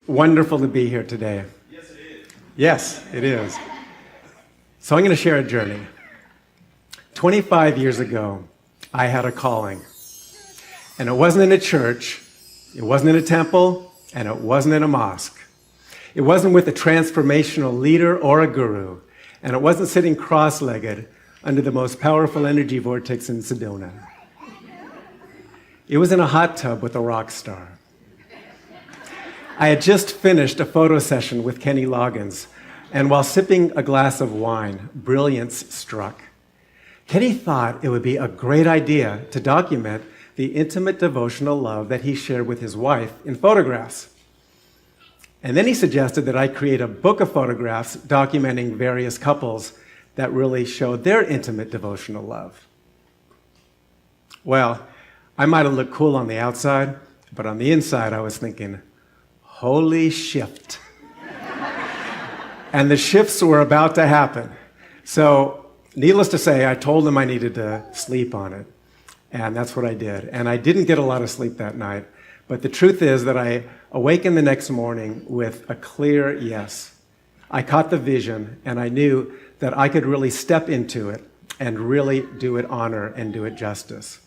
Wonderful to be here today. Yes, it is. Yes, it is. So I'm going to share a journey. 25 years ago, I had a calling. And it wasn't in a church, it wasn't in a temple, and it wasn't in a mosque. It wasn't with a transformational leader or a guru, and it wasn't sitting cross-legged under the most powerful energy vortex in Studna. It was in a hot tub with a rock star. I had just finished a photo session with Kenny Loggins, and while sipping a glass of wine, brilliance struck. Kenny thought it would be a great idea to document the intimate devotional love that he shared with his wife in photographs. And then he suggested that I create a book of photographs documenting various couples that really showed their intimate devotional love. Well, I might have looked cool on the outside, but on the inside I was thinking, holy shift. And the shifts were about to happen. So, needless to say, I told him I needed to sleep on it. And that's what I did. And I didn't get a lot of sleep that night. But the truth is that I awakened the next morning with a clear yes. I caught the vision, and I knew that I could really step into it and really do it honor and do it justice.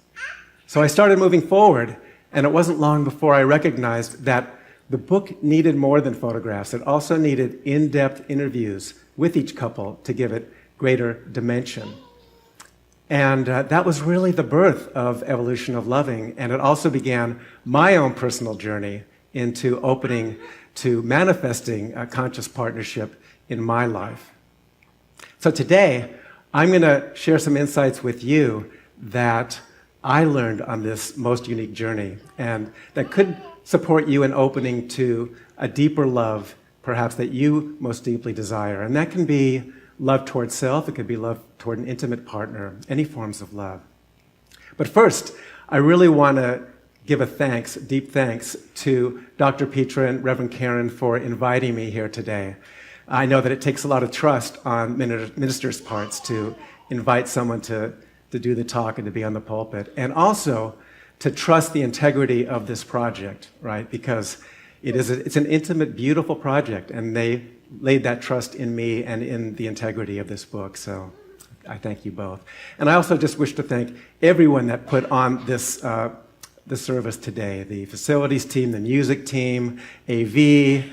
So I started moving forward, and it wasn't long before I recognized that the book needed more than photographs. It also needed in-depth interviews with each couple to give it greater dimension. And that was really the birth of Evolution of Loving, and it also began my own personal journey into opening to manifesting a conscious partnership in my life. So today, I'm going to share some insights with you that I learned on this most unique journey, and that could support you in opening to a deeper love, perhaps, that you most deeply desire. And that can be love toward self, it could be love toward an intimate partner, any forms of love. But first, I really want to give a thanks, deep thanks, to Dr. Petra and Reverend Karen for inviting me here today. I know that it takes a lot of trust on ministers' parts to invite someone to do the talk and to be on the pulpit, and also to trust the integrity of this project, right? Because it's an intimate, beautiful project, and they laid that trust in me and in the integrity of this book, so I thank you both. And I also just wish to thank everyone that put on this the service today, the facilities team, the music team, AV,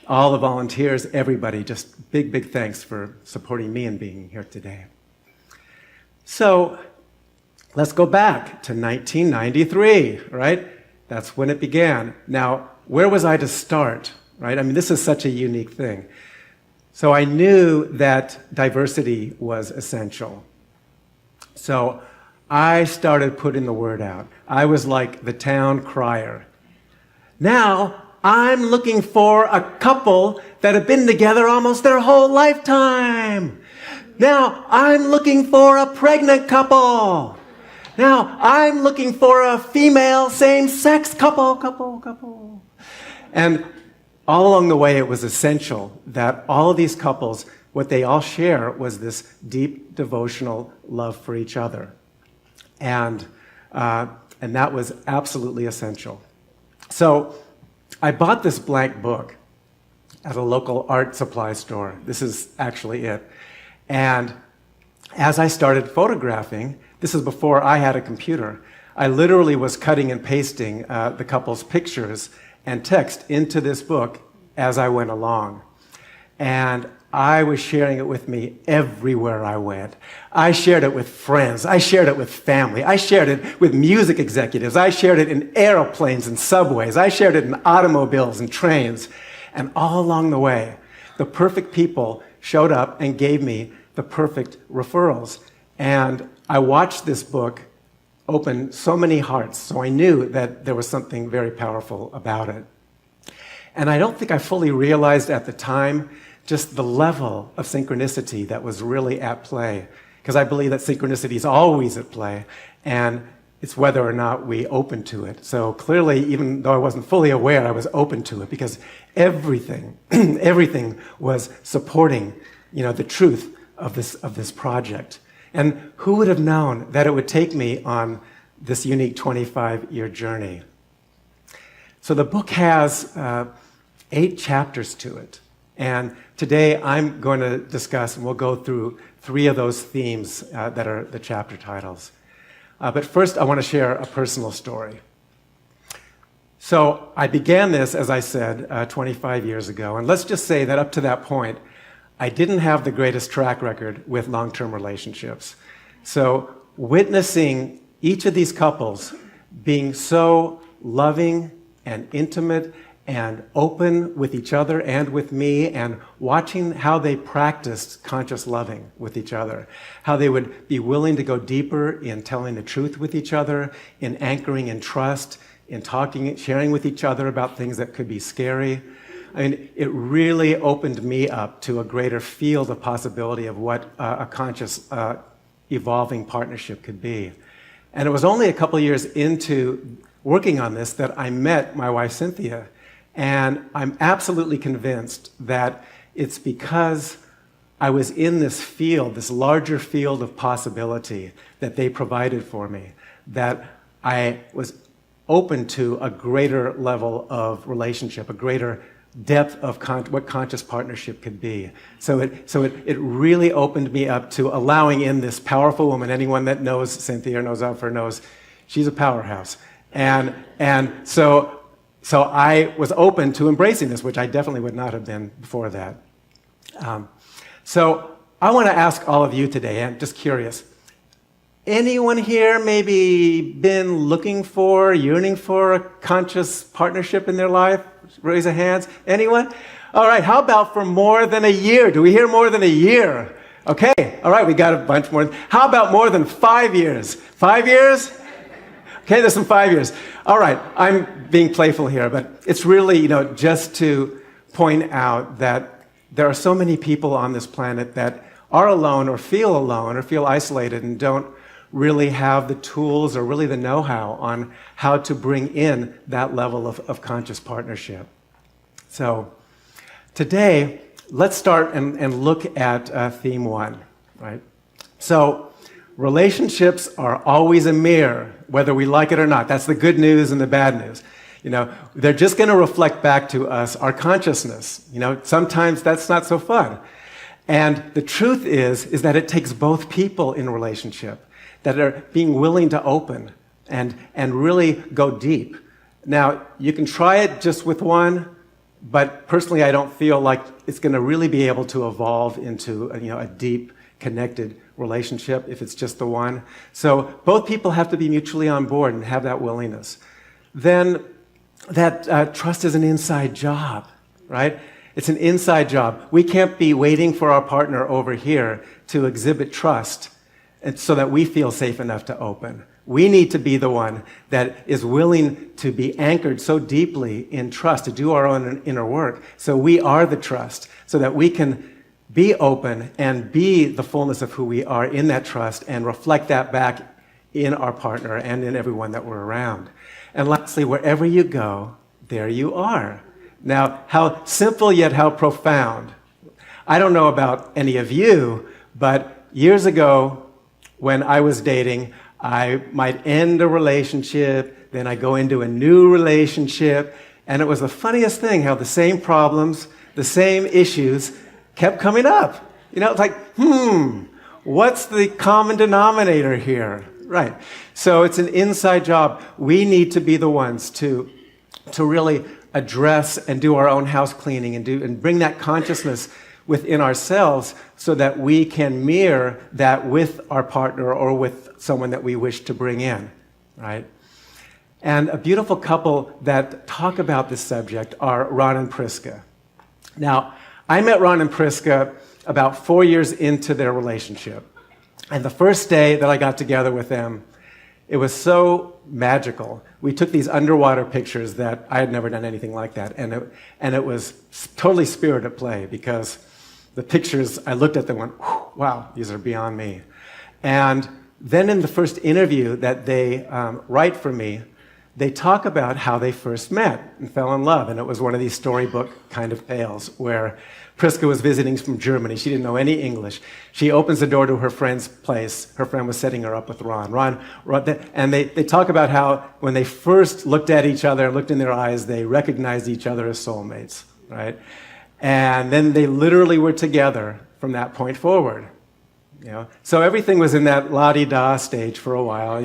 all the volunteers, everybody, just big, big thanks for supporting me and being here today. So, let's go back to 1993, right? That's when it began. Now, where was I to start, right? I mean, this is such a unique thing. So I knew that diversity was essential. So I started putting the word out. I was like the town crier. Now, I'm looking for a couple that have been together almost their whole lifetime. Now, I'm looking for a pregnant couple. Now, I'm looking for a female same-sex couple. And all along the way, it was essential that all of these couples, what they all share was this deep devotional love for each other. And that was absolutely essential. So I bought this blank book at a local art supply store. This is actually it. And as I started photographing, this is before I had a computer, I literally was cutting and pasting the couple's pictures and text into this book as I went along. And I was sharing it with me everywhere I went. I shared it with friends. I shared it with family. I shared it with music executives. I shared it in airplanes and subways. I shared it in automobiles and trains. And all along the way, the perfect people showed up and gave me the perfect referrals. And I watched this book open so many hearts, so I knew that there was something very powerful about it. And I don't think I fully realized at the time just the level of synchronicity that was really at play, because I believe that synchronicity is always at play, and it's whether or not we open to it. So clearly, even though I wasn't fully aware, I was open to it, because everything, everything was supporting, the truth of this project. And who would have known that it would take me on this unique 25-year journey? So the book has 8 chapters to it. And today I'm going to discuss, and we'll go through 3 of those themes that are the chapter titles. But first, I want to share a personal story. So I began this, as I said, 25 years ago. And let's just say that up to that point, I didn't have the greatest track record with long-term relationships. So witnessing each of these couples being so loving and intimate and open with each other and with me, and watching how they practiced conscious loving with each other, how they would be willing to go deeper in telling the truth with each other, in anchoring in trust, in talking, sharing with each other about things that could be scary. I mean, it really opened me up to a greater field of possibility of what a conscious, evolving partnership could be. And it was only a couple of years into working on this that I met my wife, Cynthia. And I'm absolutely convinced that it's because I was in this field, this larger field of possibility that they provided for me, that I was open to a greater level of relationship, a greater depth of what conscious partnership could be. So it really opened me up to allowing in this powerful woman. Anyone that knows Cynthia or knows of her knows she's a powerhouse. And so I was open to embracing this, which I definitely would not have been before that. So I want to ask all of you today, I'm just curious, anyone here maybe been looking for, yearning for a conscious partnership in their life? Raise your hands. Anyone? All right, how about for more than a year? Do we hear more than a year? Okay, all right, we got a bunch more. How about more than 5 years? 5 years? Okay, there's some 5 years. All right, I'm being playful here, but it's really, just to point out that there are so many people on this planet that are alone or feel isolated and don't really have the tools or really the know-how on how to bring in that level of conscious partnership. So today, let's start and look at theme 1, right? So relationships are always a mirror, whether we like it or not. That's the good news and the bad news. They're just going to reflect back to us our consciousness. Sometimes that's not so fun. And the truth is that it takes both people in relationship that are being willing to open and really go deep. Now, you can try it just with one, but personally I don't feel like it's going to really be able to evolve into a deep, connected relationship if it's just the one. So both people have to be mutually on board and have that willingness. Then that trust is an inside job, right? It's an inside job. We can't be waiting for our partner over here to exhibit trust and so that we feel safe enough to open. We need to be the one that is willing to be anchored so deeply in trust, to do our own inner work. So we are the trust, so that we can be open and be the fullness of who we are in that trust and reflect that back in our partner and in everyone that we're around. And lastly, wherever you go, there you are. Now, how simple yet how profound. I don't know about any of you, but years ago, when I was dating, I might end a relationship, then I go into a new relationship, and it was the funniest thing how the same problems, the same issues kept coming up. It's like, what's the common denominator here? Right. So it's an inside job. We need to be the ones to really address and do our own house cleaning and bring that consciousness within ourselves so that we can mirror that with our partner or with someone that we wish to bring in, right? And a beautiful couple that talk about this subject are Ron and Priska. Now, I met Ron and Priska about 4 years into their relationship. And the first day that I got together with them, it was so magical. We took these underwater pictures that I had never done anything like that. And it was totally spirit at play because the pictures, I looked at them and went, wow, these are beyond me. And then in the first interview that they write for me, they talk about how they first met and fell in love. And it was one of these storybook kind of tales where Priska was visiting from Germany. She didn't know any English. She opens the door to her friend's place. Her friend was setting her up with Ron. And they talk about how when they first looked at each other and looked in their eyes, they recognized each other as soulmates. right? And then they literally were together from that point forward. So everything was in that la-di-da stage for a while,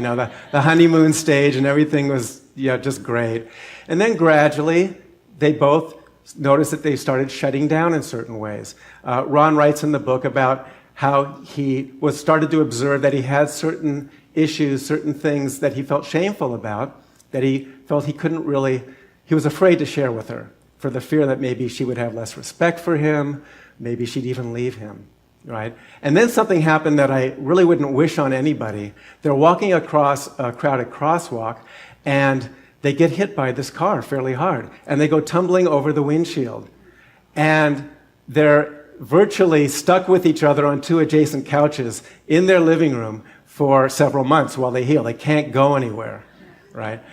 the honeymoon stage, and everything was just great. And then gradually, they both noticed that they started shutting down in certain ways. Ron writes in the book about how he started to observe that he had certain issues, certain things that he felt shameful about, that he felt he was afraid to share with her, for the fear that maybe she would have less respect for him, maybe she'd even leave him. Right? And then something happened that I really wouldn't wish on anybody. They're walking across a crowded crosswalk, and they get hit by this car fairly hard, and they go tumbling over the windshield. And they're virtually stuck with each other on two adjacent couches in their living room for several months while they heal. They can't go anywhere, right?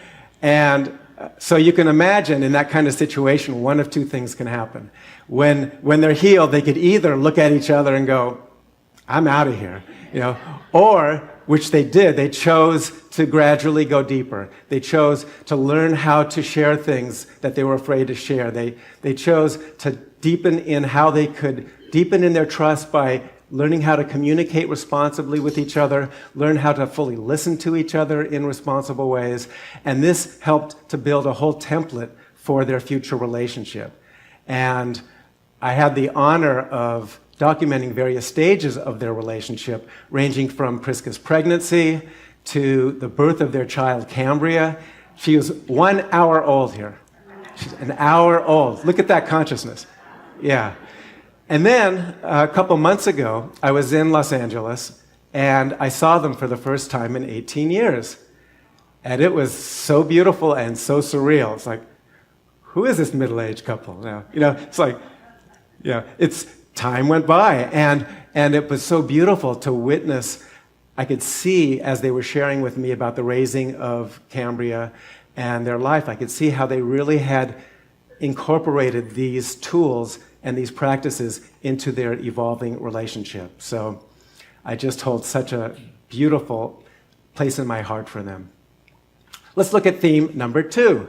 And so you can imagine in that kind of situation, one of two things can happen. When they're healed, they could either look at each other and go, I'm out of here, or, which they did, they chose to gradually go deeper. They chose to learn how to share things that they were afraid to share. They chose to deepen in how they could deepen in their trust by learning how to communicate responsibly with each other, learn how to fully listen to each other in responsible ways, and this helped to build a whole template for their future relationship. And I had the honor of documenting various stages of their relationship, ranging from Priska's pregnancy to the birth of their child, Cambria. She was 1 hour old here. She's an hour old. Look at that consciousness. Yeah. And then, a couple months ago, I was in Los Angeles, and I saw them for the first time in 18 years. And it was so beautiful and so surreal. It's like, who is this middle-aged couple now? It's like, time went by, and it was so beautiful to witness. I could see, as they were sharing with me about the raising of Cambria and their life, I could see how they really had incorporated these tools and these practices into their evolving relationship. So I just hold such a beautiful place in my heart for them. Let's look at theme number 2,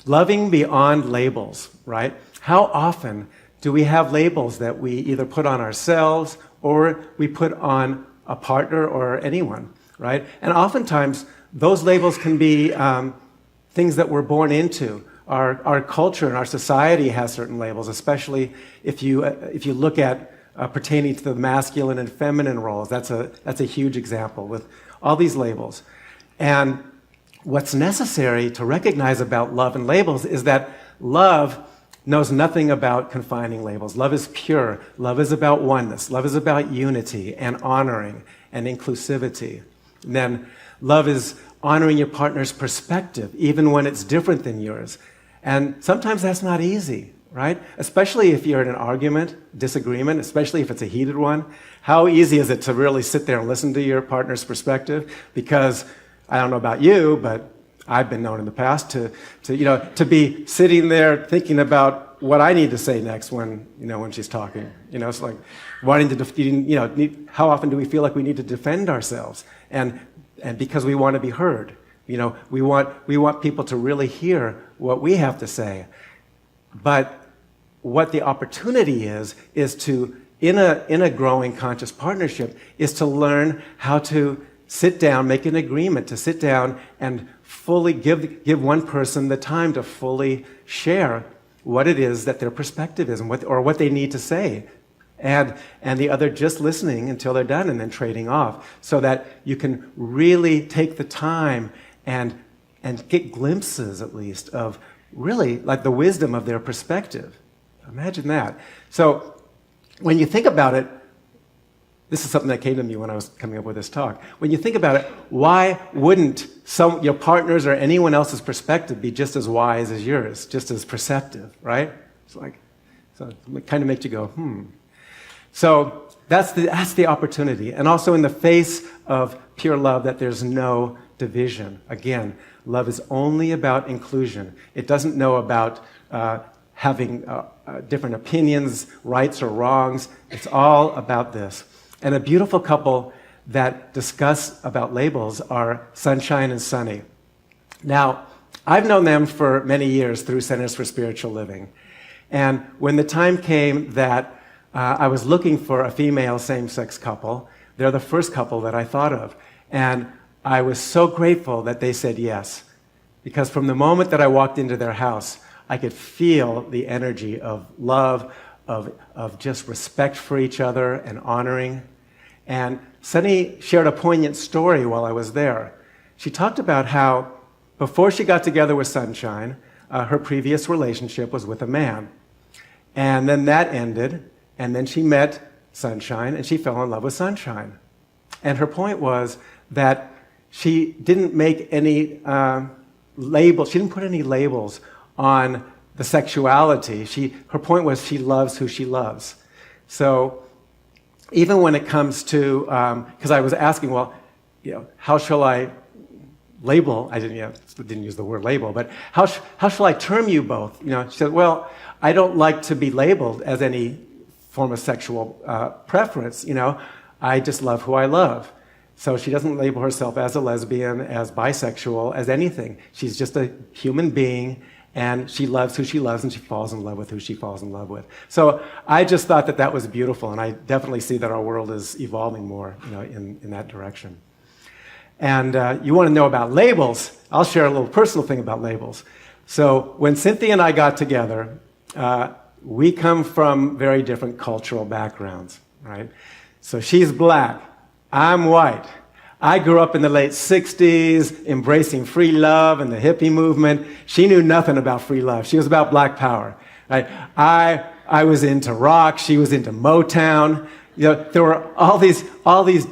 loving beyond labels, right? How often do we have labels that we either put on ourselves or we put on a partner or anyone, right? And oftentimes, those labels can be things that we're born into. Our culture and our society has certain labels, especially if you look at pertaining to the masculine and feminine roles. That's a huge example with all these labels. And what's necessary to recognize about love and labels is that love knows nothing about confining labels. Love is pure. Love is about oneness. Love is about unity and honoring and inclusivity. And then love is honoring your partner's perspective, even when it's different than yours. And sometimes that's not easy, right? Especially if you're in an argument, disagreement, especially if it's a heated one. How easy is it to really sit there and listen to your partner's perspective? Because I don't know about you, but I've been known in the past to be sitting there thinking about what I need to say next when she's talking. It's like wanting to, how often do we feel like we need to defend ourselves? And because we want to be heard. We want people to really hear what we have to say. But what the opportunity is to, in a growing conscious partnership, is to learn how to sit down, make an agreement to sit down and fully give one person the time to fully share what it is that their perspective is and what they need to say. And the other just listening until they're done and then trading off, so that you can really take the time and get glimpses, at least, of really like the wisdom of their perspective. Imagine that. So when you think about it, this is something that came to me when I was coming up with this talk. When you think about it, why wouldn't your partner's or anyone else's perspective be just as wise as yours, just as perceptive, right? So it kind of makes you go, So that's the opportunity. And also in the face of pure love, that there's no division. Again, love is only about inclusion. It doesn't know about having different opinions, rights or wrongs. It's all about this. And a beautiful couple that discuss about labels are Sunshine and Sunny. Now, I've known them for many years through Centers for Spiritual Living. And when the time came that I was looking for a female same-sex couple, they're the first couple that I thought of. And I was so grateful that they said yes. Because from the moment that I walked into their house, I could feel the energy of love, of just respect for each other and honoring. And Sunny shared a poignant story while I was there. She talked about how before she got together with Sunshine, her previous relationship was with a man. And then that ended, and then she met Sunshine, and she fell in love with Sunshine. And her point was that she didn't make any labels, she didn't put any labels on the sexuality. Her point was she loves who she loves. So even when it comes to, because I was asking, well, how shall I label? I didn't use the word label, but how shall I term you both? She said, well, I don't like to be labeled as any form of sexual preference. I just love who I love. So she doesn't label herself as a lesbian, as bisexual, as anything. She's just a human being, and she loves who she loves, and she falls in love with who she falls in love with. So I just thought that was beautiful, and I definitely see that our world is evolving more, in that direction. And you want to know about labels? I'll share a little personal thing about labels. So when Cynthia and I got together, we come from very different cultural backgrounds, right? So she's black, I'm white. I grew up in the late 60s, embracing free love and the hippie movement. She knew nothing about free love. She was about black power. Right? I was into rock. She was into Motown. There were all these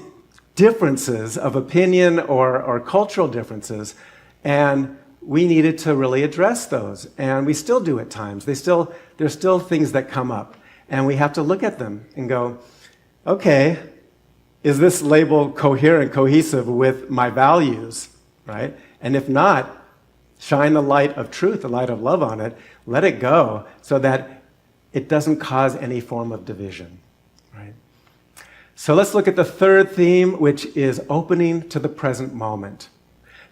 differences of opinion or cultural differences, and we needed to really address those. And we still do at times. There's still things that come up, and we have to look at them and go, okay, is this label coherent, cohesive with my values, right? And if not, shine the light of truth, the light of love on it, let it go so that it doesn't cause any form of division, right? So let's look at the third theme, which is opening to the present moment.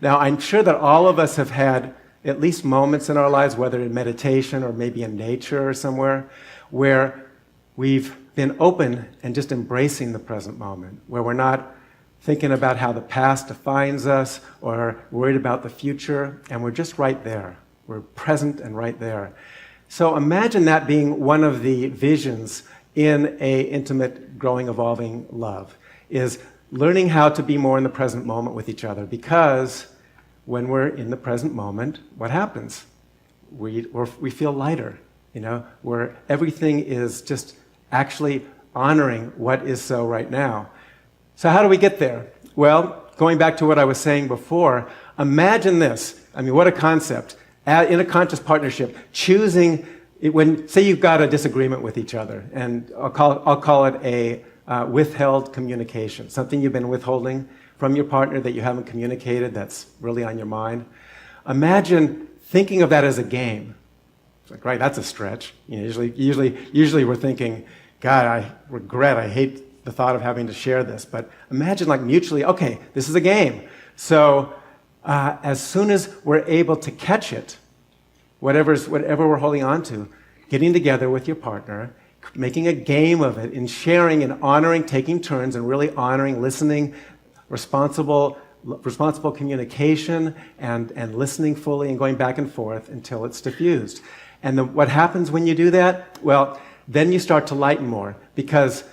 Now, I'm sure that all of us have had at least moments in our lives, whether in meditation or maybe in nature or somewhere, where we've been open and just embracing the present moment, where we're not thinking about how the past defines us or worried about the future, and we're just right there. We're present and right there. So imagine that being one of the visions in an intimate, growing, evolving love, is learning how to be more in the present moment with each other, because when we're in the present moment, what happens? We feel lighter, where everything is just actually honoring what is so right now. So how do we get there? Well, going back to what I was saying before, imagine this. I mean, what a concept. In a conscious partnership, choosing, say you've got a disagreement with each other, and I'll call it a withheld communication, something you've been withholding from your partner that you haven't communicated that's really on your mind. Imagine thinking of that as a game. It's like, right, that's a stretch. Usually we're thinking, God, I hate the thought of having to share this. But imagine mutually, okay, this is a game. So as soon as we're able to catch it, whatever we're holding on to, getting together with your partner, making a game of it, and sharing and honoring, taking turns and really honoring, listening, responsible communication, and listening fully and going back and forth until it's diffused. And what happens when you do that? Well, then you start to lighten more, because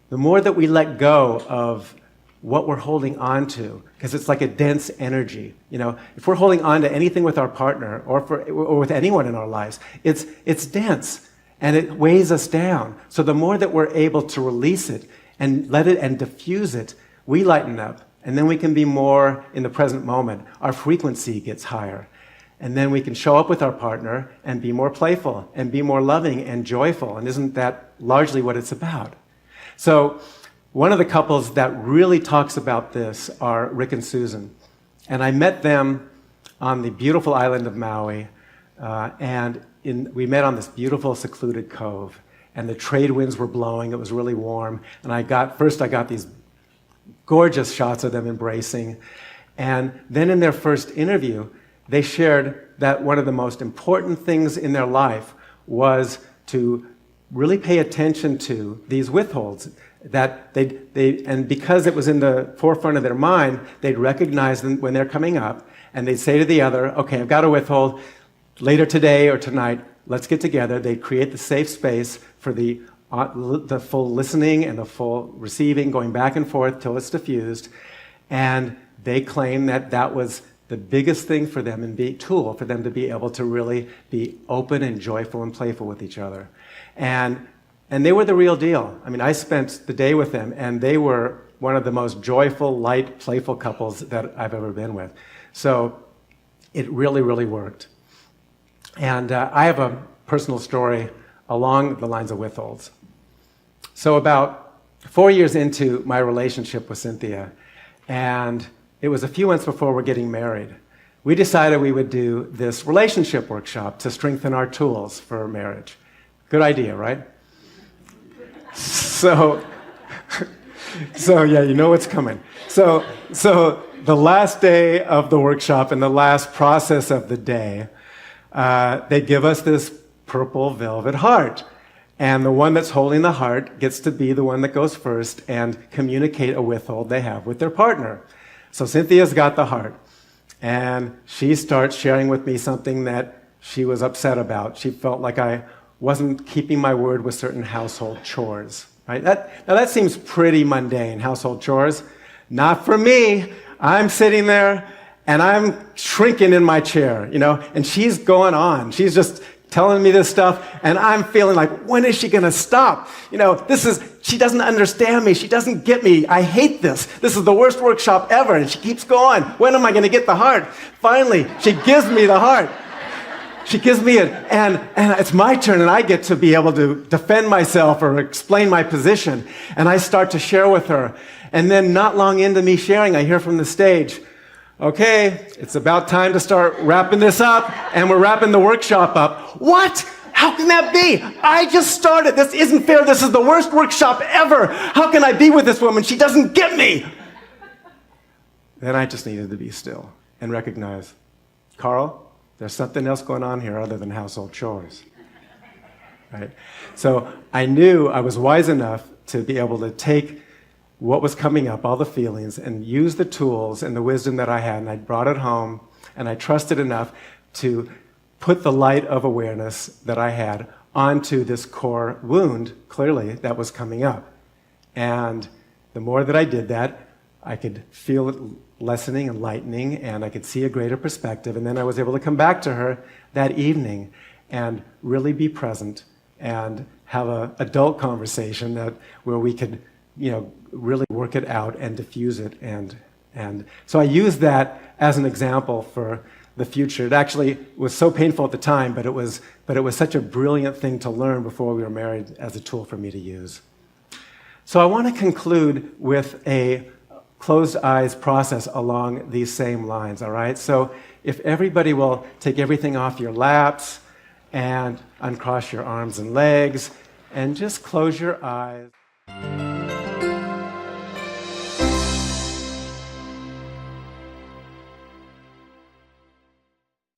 the more that we let go of what we're holding on to, because it's like a dense energy. If we're holding on to anything with our partner or with anyone in our lives, it's dense and it weighs us down. So the more that we're able to release it and let it and diffuse it, we lighten up, and then we can be more in the present moment. Our frequency gets higher. And then we can show up with our partner and be more playful and be more loving and joyful. And isn't that largely what it's about? So one of the couples that really talks about this are Rick and Susan. And I met them on the beautiful island of Maui. We met on this beautiful secluded cove. And the trade winds were blowing. It was really warm. And I got these gorgeous shots of them embracing. And then in their first interview, they shared that one of the most important things in their life was to really pay attention to these withholds. And because it was in the forefront of their mind, they'd recognize them when they're coming up, and they'd say to the other, okay, I've got a withhold, later today or tonight, let's get together. They'd create the safe space for the full listening and the full receiving, going back and forth till it's diffused. And they claim that that was the biggest thing for them and tool for them to be able to really be open and joyful and playful with each other. And they were the real deal. I mean, I spent the day with them, and they were one of the most joyful, light, playful couples that I've ever been with. So it really, really worked. And I have a personal story along the lines of withholds. So about 4 years into my relationship with Cynthia, and it was a few months before we're getting married, we decided we would do this relationship workshop to strengthen our tools for marriage. Good idea, right? So yeah, you know what's coming. So the last day of the workshop and the last process of the day, they give us this purple velvet heart. And the one that's holding the heart gets to be the one that goes first and communicate a withhold they have with their partner. So Cynthia's got the heart. And she starts sharing with me something that she was upset about. She felt like I wasn't keeping my word with certain household chores. Right? Now that seems pretty mundane, household chores. Not for me. I'm sitting there and I'm shrinking in my chair, and she's going on. She's just telling me this stuff, and I'm feeling like, when is she going to stop? She doesn't understand me. She doesn't get me. I hate this. This is the worst workshop ever, and she keeps going. When am I going to get the heart? Finally, she gives me the heart. She gives me it, and it's my turn, and I get to be able to defend myself or explain my position, and I start to share with her. And then not long into me sharing, I hear from the stage, okay, it's about time to start wrapping this up, and we're wrapping the workshop up. What? How can that be? I just started. This isn't fair. This is the worst workshop ever. How can I be with this woman? She doesn't get me. Then I just needed to be still and recognize, Carl, there's something else going on here other than household chores. Right? So I knew I was wise enough to be able to take what was coming up, all the feelings, and use the tools and the wisdom that I had, and I brought it home, and I trusted enough to put the light of awareness that I had onto this core wound, clearly, that was coming up. And the more that I did that, I could feel it lessening and lightening, and I could see a greater perspective, and then I was able to come back to her that evening and really be present and have an adult conversation where we could really work it out and diffuse it. And so I used that as an example for the future. It actually was so painful at the time, but it was such a brilliant thing to learn before we were married as a tool for me to use. So I want to conclude with a closed eyes process along these same lines, all right? So if everybody will take everything off your laps and uncross your arms and legs and just close your eyes.